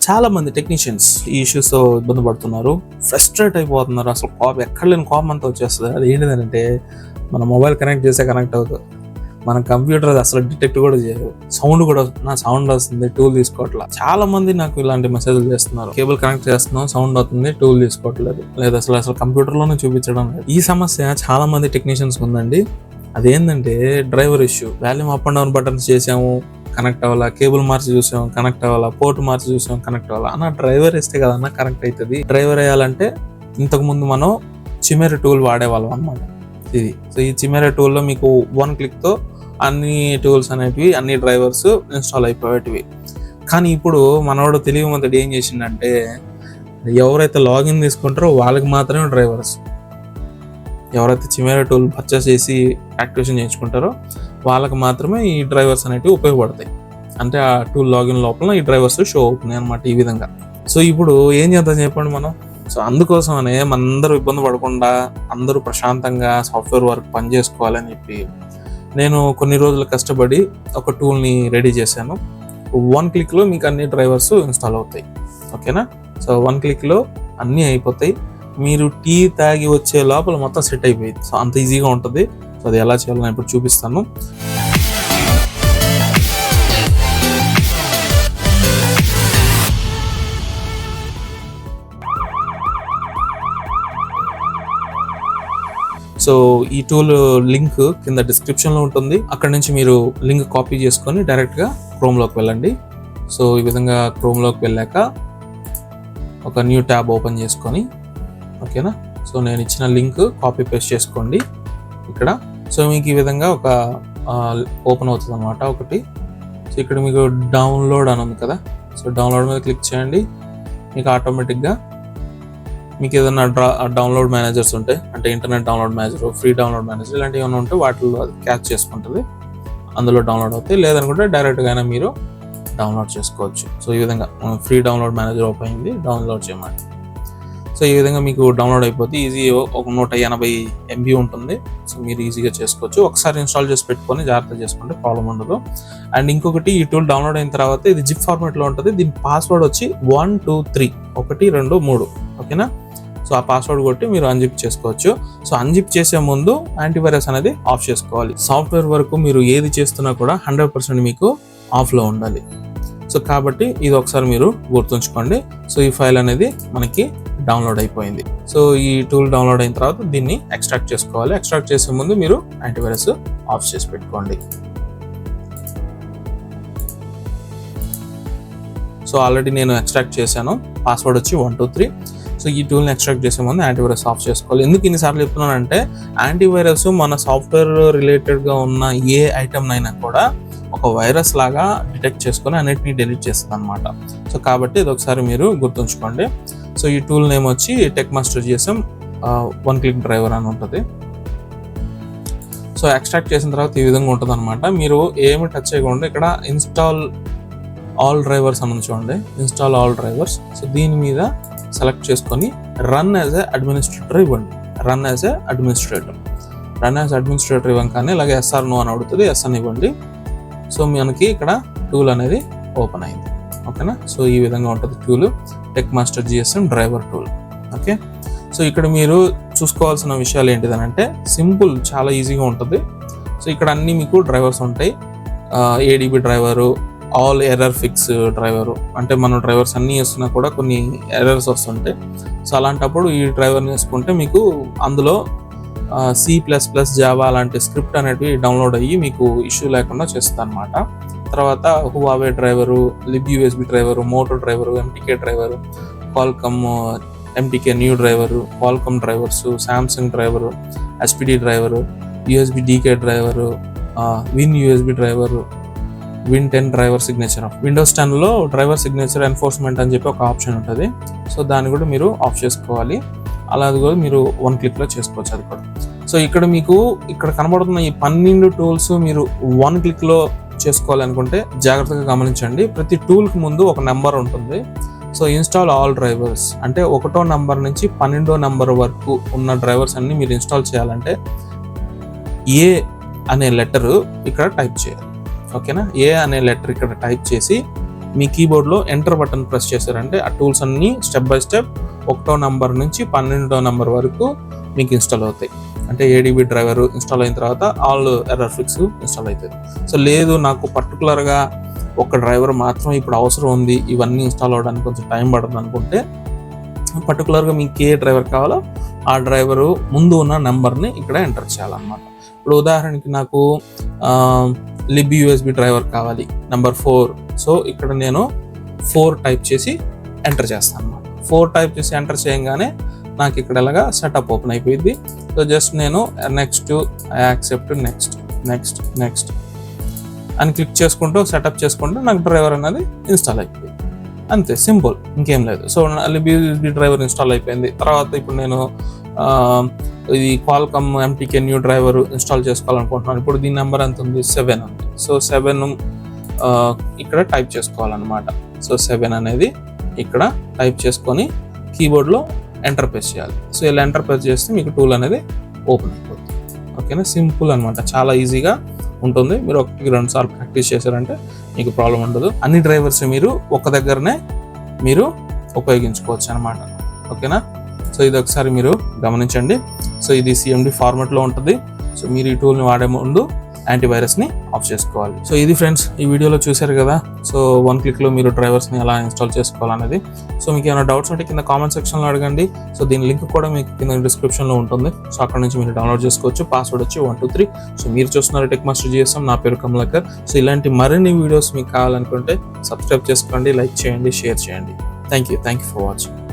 చాలా మంది టెక్నీషియన్స్ ఈ ఇష్యూస్ తో ఇబ్బంది పడుతున్నారు, ఫ్రస్ట్రేట్ అయిపోతున్నారు. అసలు కోపం ఎక్కడ లేని కోపం అంతా వచ్చేస్తుంది. అది ఏంటిదంటే మన మొబైల్ కనెక్ట్ చేస్తే కనెక్ట్ అవుతుంది, మన కంప్యూటర్ అసలు డిటెక్ట్ కూడా చేయదు, సౌండ్ కూడా నా సౌండ్ వస్తుంది, టూల్ తీసుకోవట్లా. చాలా మంది నాకు ఇలాంటి మెసేజ్లు చేస్తున్నారు, కేబుల్ కనెక్ట్ చేస్తున్నాం సౌండ్ అవుతుంది, టూల్ తీసుకోవట్లేదు, లేదా అసలు కంప్యూటర్ లోనే చూపించడం లేదు. ఈ సమస్య చాలా మంది టెక్నీషియన్స్ ఉందండి. అదేంటంటే driver issue. Volume up and down buttons చేసాము, కనెక్ట్ అవ్వాలా, కేబుల్ మార్చి చూసాం కనెక్ట్ అవ్వాలా, పోర్ట్ మార్చి చూసాం కనెక్ట్ అవ్వాలా. అన్న డ్రైవర్ ఇస్తే కదన్నా కనెక్ట్ అవుతుంది. డ్రైవర్ వేయాలంటే ఇంతకుముందు మనం చిమెరా టూల్ వాడేవాళ్ళం అనమాట ఇది. సో ఈ చిమెరా టూల్లో మీకు 1 క్లిక్తో అన్ని టూల్స్ అనేటివి, అన్ని డ్రైవర్స్ ఇన్స్టాల్ అయిపోయేటివి. కానీ ఇప్పుడు మనోడు తెలివిమంతుడు ఏం చేసిండంటే ఎవరైతే లాగిన్ తీసుకుంటారో వాళ్ళకి మాత్రమే డ్రైవర్స్, ఎవరైతే చిమెరా టూల్ పర్చేస్ చేసి యాక్టివేషన్ చేయించుకుంటారో వాళ్ళకి మాత్రమే ఈ డ్రైవర్స్ అనేటివి ఉపయోగపడతాయి. అంటే ఆ టూల్ లాగిన్ లోపల ఈ డ్రైవర్స్ షో అవుతున్నాయి అనమాట ఈ విధంగా. సో ఇప్పుడు ఏం చేద్దాం చెప్పండి మనం. సో అందుకోసమనే మనందరూ ఇబ్బంది పడకుండా అందరూ ప్రశాంతంగా సాఫ్ట్వేర్ వర్క్ పని చేసుకోవాలని చెప్పి నేను కొన్ని రోజులు కష్టపడి ఒక టూల్ని రెడీ చేశాను. 1 క్లిక్లో మీకు అన్ని డ్రైవర్స్ ఇన్స్టాల్ అవుతాయి. ఓకేనా? సో 1 క్లిక్లో అన్నీ అయిపోతాయి. మీరు టీ తాగి వచ్చే లోపల మొత్తం సెట్ అయిపోయింది. సో అంత ఈజీగా ఉంటుంది. సో అది ఎలా చేయాలో నేను ఇప్పుడు చూపిస్తాను. సో ఈ టూల్ లింక్ కింద డిస్క్రిప్షన్లో ఉంటుంది. అక్కడ నుంచి మీరు లింక్ కాపీ చేసుకొని డైరెక్ట్గా క్రోమ్లోకి వెళ్ళండి. సో ఈ విధంగా క్రోమ్లోకి వెళ్ళాక ఒక న్యూ ట్యాబ్ ఓపెన్ చేసుకొని, ఓకేనా? సో నేను ఇచ్చిన లింక్ కాపీ పేస్ట్ చేసుకోండి ఇక్కడ. సో మీకు ఈ విధంగా ఒక ఓపెన్ అవుతుంది అనమాట ఒకటి. సో ఇక్కడ మీకు డౌన్లోడ్ అని ఉంది కదా, సో డౌన్లోడ్ మీద క్లిక్ చేయండి. మీకు ఆటోమేటిక్గా మీకు ఏదైనా డౌన్లోడ్ మేనేజర్స్ ఉంటాయి, అంటే internet download manager, free download manager ఇలాంటివి ఏమైనా ఉంటే వాటిలో అది క్యాచ్ చేసుకుంటుంది, అందులో డౌన్లోడ్ అవుతాయి. లేదనుకుంటే డైరెక్ట్గా అయినా మీరు డౌన్లోడ్ చేసుకోవచ్చు. సో ఈ విధంగా ఫ్రీ డౌన్లోడ్ మేనేజర్ ఓపెన్ అయింది, డౌన్లోడ్ చేయమండి. సో ఈ విధంగా మీకు డౌన్లోడ్ అయిపోతే ఈజీ ఒక 180 MB ఉంటుంది. సో మీరు ఈజీగా చేసుకోవచ్చు. ఒకసారి ఇన్స్టాల్ చేసి పెట్టుకొని జాగ్రత్త చేసుకుంటే ప్రాబ్లం ఉండదు. అండ్ ఇంకొకటి, ఈ టూల్ డౌన్లోడ్ అయిన తర్వాత ఇది జిప్ ఫార్మాట్లో ఉంటుంది. దీని పాస్వర్డ్ వచ్చి 1 2 3 1 2 3, ఓకేనా? సో ఆ పాస్వర్డ్ కొట్టి మీరు అన్జిప్ చేసుకోవచ్చు. సో అన్జిప్ చేసే ముందు యాంటీవైరస్ అనేది ఆఫ్ చేసుకోవాలి. సాఫ్ట్వేర్ వరకు మీరు ఏది చేస్తున్నా కూడా 100% మీకు ఆఫ్లో ఉండాలి. సో కాబట్టి ఇది ఒకసారి మీరు గుర్తుంచుకోండి. సో ఈ ఫైల్ అనేది మనకి డౌన్లోడ్ అయిపోయింది. సో ఈ టూల్ డౌన్లోడ్ అయిన తర్వాత దీన్ని ఎక్స్ట్రాక్ట్ చేసుకోవాలి. ఎక్స్ట్రాక్ట్ చేసే ముందు మీరు యాంటీవైరస్ ఆఫ్ చేసి పెట్టుకోండి. సో ఆల్రెడీ నేను ఎక్స్ట్రాక్ట్ చేశాను, పాస్వర్డ్ వచ్చి 1 2 3. సో ఈ టూల్ని ఎక్స్ట్రాక్ట్ చేసే ముందు యాంటీవైరస్ ఆఫ్ చేసుకోవాలి. ఎందుకు ఇన్నిసార్లు చెప్తున్నానంటే యాంటీవైరస్ మన సాఫ్ట్వేర్ రిలేటెడ్గా ఉన్న ఏ ఐటమ్ అయినా కూడా ఒక వైరస్ లాగా డిటెక్ట్ చేసుకొని అన్నిటిని డిలీట్ చేస్తుంది అనమాట. సో కాబట్టి ఇది ఒకసారి మీరు గుర్తుంచుకోండి. సో ఈ టూల్ నేమ్ వచ్చి tech master GSM 1 click driver అని ఉంటుంది. సో ఎక్స్ట్రాక్ట్ చేసిన తర్వాత ఈ విధంగా ఉంటుంది అనమాట. మీరు ఏమి టచ్ చేయకుండా ఇక్కడ ఇన్స్టాల్ ఆల్ డ్రైవర్స్ అని చూడండి, ఇన్స్టాల్ ఆల్ డ్రైవర్స్. సో దీని మీద సెలెక్ట్ చేసుకొని రన్ యాజ్ ఏ అడ్మినిస్ట్రేటర్ ఇవ్వండి. రన్ యాజ్ ఏ అడ్మినిస్ట్రేటర్ ఇవ్వగానే ఇలాగే SR నో అని అడుగుతుంది, ఎస్ అని ఇవ్వండి. సో మనకి ఇక్కడ టూల్ అనేది ఓపెన్ అయింది, ఓకేనా? సో ఈ విధంగా ఉంటుంది tool, tech master GSM driver tool. Okay, so ఇక్కడ మీరు చూసుకోవాల్సిన విషయాలు ఏంటిదనంటే సింపుల్, చాలా ఈజీగా ఉంటుంది. సో ఇక్కడ అన్ని మీకు డ్రైవర్స్ ఉంటాయి. ADB driver, all error fix driver, అంటే మన డ్రైవర్స్ అన్నీ వేస్తున్నా కూడా కొన్ని ఎర్రర్స్ వస్తుంటాయి. సో అలాంటప్పుడు ఈ డ్రైవర్ని వేసుకుంటే మీకు అందులో C++, జావా అలాంటి స్క్రిప్ట్ అనేటివి డౌన్లోడ్ అయ్యి మీకు ఇష్యూ లేకుండా చేస్తుంది అనమాట. తర్వాత Huawei driver, libUSB driver, Moto driver, MTK driver, Qualcomm MTK new driver, Qualcomm drivers, Samsung driver, SPD driver, USB DK driver, WinUSB driver, Win10 driver signature. Windows 10లో driver signature enforcement అని చెప్పి ఒక option ఉంటుంది. So దాన్ని కూడా మీరు of చేసుకోవాలి. అలా అది కూడా మీరు 1 క్లిక్లో చేసుకోవచ్చు అది కూడా. సో ఇక్కడ మీకు ఇక్కడ కనబడుతున్న ఈ 12 టూల్స్ మీరు 1 క్లిక్లో చేసుకోవాలనుకుంటే జాగ్రత్తగా గమనించండి. ప్రతి టూల్కి ముందు ఒక నెంబర్ ఉంటుంది. సో ఇన్స్టాల్ ఆల్ డ్రైవర్స్ అంటే 1వ నెంబర్ నుంచి 12వ నెంబర్ వరకు ఉన్న డ్రైవర్స్ అన్ని మీరు ఇన్స్టాల్ చేయాలంటే ఏ అనే లెటర్ ఇక్కడ టైప్ చేయాలి. ఓకేనా? ఏ అనే లెటర్ ఇక్కడ టైప్ చేసి మీ కీబోర్డ్లో ఎంటర్ బటన్ ప్రెస్ చేశారంటే ఆ టూల్స్ అన్నీ స్టెప్ బై స్టెప్ 1వ నంబర్ నుంచి 12వ నంబర్ వరకు మీకు ఇన్స్టాల్ అవుతాయి. అంటే ఏడీబీ డ్రైవర్ ఇన్స్టాల్ అయిన తర్వాత ఆల్ ఎర్రర్ ఫిక్స్ ఇన్స్టాల్ అవుతుంది. సో లేదు నాకు పర్టికులర్గా ఒక డ్రైవర్ మాత్రం ఇప్పుడు అవసరం ఉంది, ఇవన్నీ ఇన్స్టాల్ అవ్వడానికి కొంచెం టైం పడుతుంది అనుకుంటే పర్టికులర్గా మీకు ఏ డ్రైవర్ కావాలో ఆ డ్రైవరు ముందు ఉన్న నెంబర్ని ఇక్కడ ఎంటర్ చేయాలన్నమాట. ఇప్పుడు ఉదాహరణకి నాకు లిబ్ యూఎస్బి డ్రైవర్ కావాలి నెంబర్ 4. సో ఇక్కడ నేను 4 టైప్ చేసి ఎంటర్ చేస్తాను అన్నమాట. 4 టైప్ చేసి ఎంటర్ చేయగానే నాకు ఇక్కడ ఎలాగా సెటప్ ఓపెన్ అయిపోయింది. సో జస్ట్ నేను next, accept, next next next అని క్లిక్ చేసుకుంటూ సెటప్ చేసుకుంటూ నాకు డ్రైవర్ అనేది ఇన్స్టాల్ అయిపోయింది. అంతే, సింపుల్, ఇంకేం లేదు. So lib USB driver install అయిపోయింది. తర్వాత ఇప్పుడు నేను ఇది Qualcomm MTK new driver install చేసుకోవాలనుకుంటున్నాను. ఇప్పుడు దీని నెంబర్ ఎంత ఉంది, 7 ఉంది. సో 7 ఇక్కడ టైప్ చేసుకోవాలన్నమాట. సో 7 అనేది ఇక్కడ టైప్ చేసుకొని కీబోర్డ్లో ఎంటర్ ప్రెస్ చేయాలి. సో ఇలా ఎంటర్ ప్రెస్ చేస్తే మీకు టూల్ అనేది ఓపెన్ అయిపోతుంది. ఓకేనా, సింపుల్ అనమాట, చాలా ఈజీగా ఉంటుంది. మీరు 1-2 సార్లు ప్రాక్టీస్ చేశారంటే మీకు ప్రాబ్లం ఉండదు. అన్ని డ్రైవర్స్ మీరు ఒక దగ్గరనే మీరు ఉపయోగించుకోవచ్చు అనమాట. ఓకేనా, సో ఇది ఒకసారి మీరు గమనించండి. సో ఇది CMD ఫార్మాట్లో ఉంటుంది. సో మీరు ఈ టూల్ని వాడే ముందు యాంటీవైరస్ని ఆఫ్ చేసుకోవాలి. సో ఇది ఫ్రెండ్స్, ఈ వీడియోలో చూశారు కదా. సో 1 క్లిక్లో మీరు డ్రైవర్స్ని ఎలా ఇన్స్టాల్ చేసుకోవాలనేది. సో మీకు ఏమైనా డౌట్స్ ఉంటే కింద కామెంట్ సెక్షన్లో అడగండి. సో దీని లింక్ కూడా మీకు కింద డిస్క్రిప్షన్లో ఉంటుంది. సో అక్కడ నుంచి మీరు డౌన్లోడ్ చేసుకోవచ్చు. పాస్వర్డ్ వచ్చి 123. సో మీరు చూస్తున్నారు టెక్ మాస్టర్ GSM, నా పేరు కమలాకర్. సో ఇలాంటి మరిన్ని వీడియోస్ మీకు కావాలనుకుంటే సబ్స్క్రైబ్ చేసుకోండి, లైక్ చేయండి, షేర్ చేయండి. Thank you for watching.